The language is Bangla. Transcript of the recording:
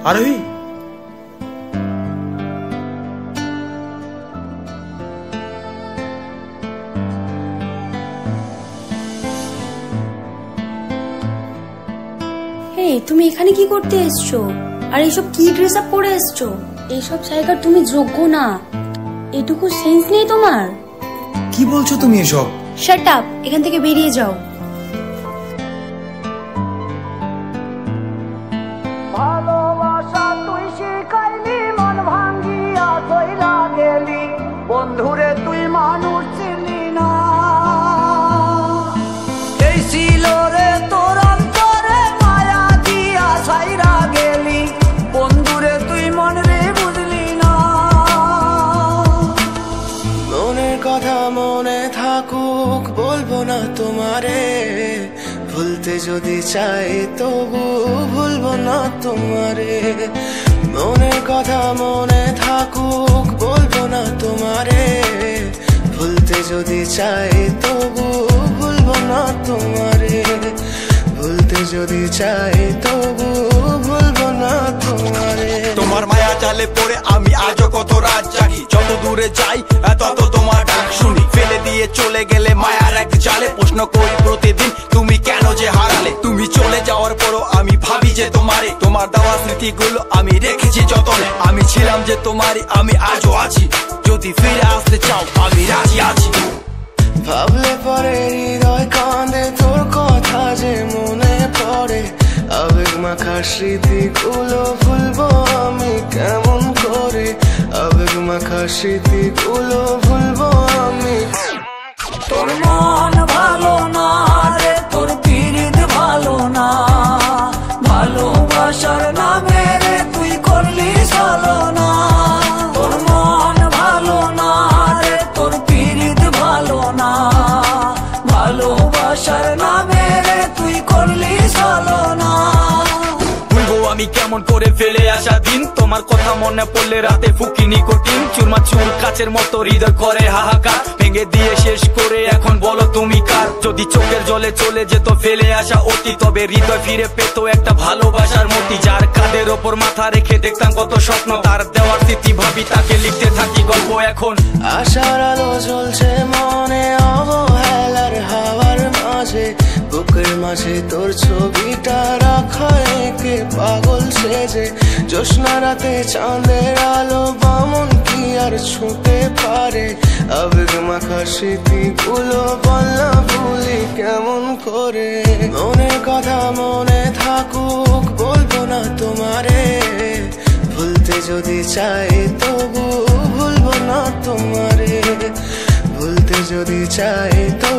আরোহী, তুমি এখানে কি করতে এসছো? আর এইসব কি ড্রেস আপ পরে এসছো? এইসব জায়গার তুমি যোগ্য না। এটুকু সেন্স নেই তোমার? কি বলছো তুমি এসব? শাট আপ, এখান থেকে বেরিয়ে যাও। ভালোবাসা তুই শিখাইলি, মন ভাঙ্গিয়া কইরা গেলি, বন্ধুরে তুই মানুষ চিনলি না। এই ছিল রে তোর অন্তরে মায়া দিয়া ছাইরা গেলি, বন্ধুরে তুই মন রে বুঝলি না। মনের কথা মনে থাকুক, বলবো না তোমারে, ভুলতে যদি চাই তবু ভুলবো না তোমারে। মনের কথা মনে থাকুক, বলবো না তোমারে, ভুলতে যদি চাই তবু ভুলবো না তোমারে। ভুলতে যদি চাই তবু ভুলবো না তোমারে। তোমার মায়া জালে পড়ে আমি আজও কত রাত জাগি, যত দূরে যাই তত তোমার ডাক শুনি। ফেলে দিয়ে চলে গেলে মায়ার এক জালে, প্রশ্ন করি প্রতিদিন তুমি কেন যে হারালে। তুমি চলে যাওয়ার পরও আমি ভাবি যে তোমারে, তোমার দেওয়া স্মৃতিগুলো আমি রেখেছি যতনে। আমি ছিলাম যে তোমারই, আমি আজও আছি, যদি ফিরে আসতে চাও আমি রাজি আছি। ভাবলে পরে হৃদয় কাঁদে, তোর কথা যে মনে পড়ে, আবেগ মাখা স্মৃতিগুলো ভুলবো আমি কেমন করে। আবেগ মাখা স্মৃতিগুলো ভুলবো আমি। তোর মন ভালো না রে, তোর পীড়িত ভালো না, ভালোবাসার নামে রে তুই করলি ছলনা। তোর মন ভালো না রে, তোর পীড়িত ভালো না, ভালোবাসার নামে রে তুই করলি ছলনা। ভুলবো আমি কেমন করে ফেলে আসা দিন, তোমার কথা মনে পড়লে রাতে ফুকি নিকোটিন। চুরমাচুর কাচের মতো হৃদয় করে হাহাকার, ভেঙে দিয়ে শেষ করে এখন বলো তুমি কার। যদি চোখের জলে চলে যেত ফেলে আসা অতি, তবে হৃদয় ফিরে পেত একটা ভালোবাসার মতি। যার কাঁধের ওপর মাথা রেখে দেখতাম কত স্বপ্ন, তার দেওয়ার স্মৃতি ভাবি তাকে লিখতে থাকি গল্প এখন। আশার আলো জ্বলছে মনে অবহেলার হাওয়ার মাঝে, বুকের মাঝে তোর ছবিটা রাখা একে পাগল সেজে। জ্যোৎস্না রাতে চাঁদের আলো বামন কি আর ছুঁতে পারে। আবেগ মাখা স্মৃতিগুলো বলনা ভুলি কেমন করে। মনের কথা মনে থাকুক, বলবো না তোমারে, ভুলতে যদি চাই তবু ভুলবো না তোমারে। ভুলতে যদি চাই তো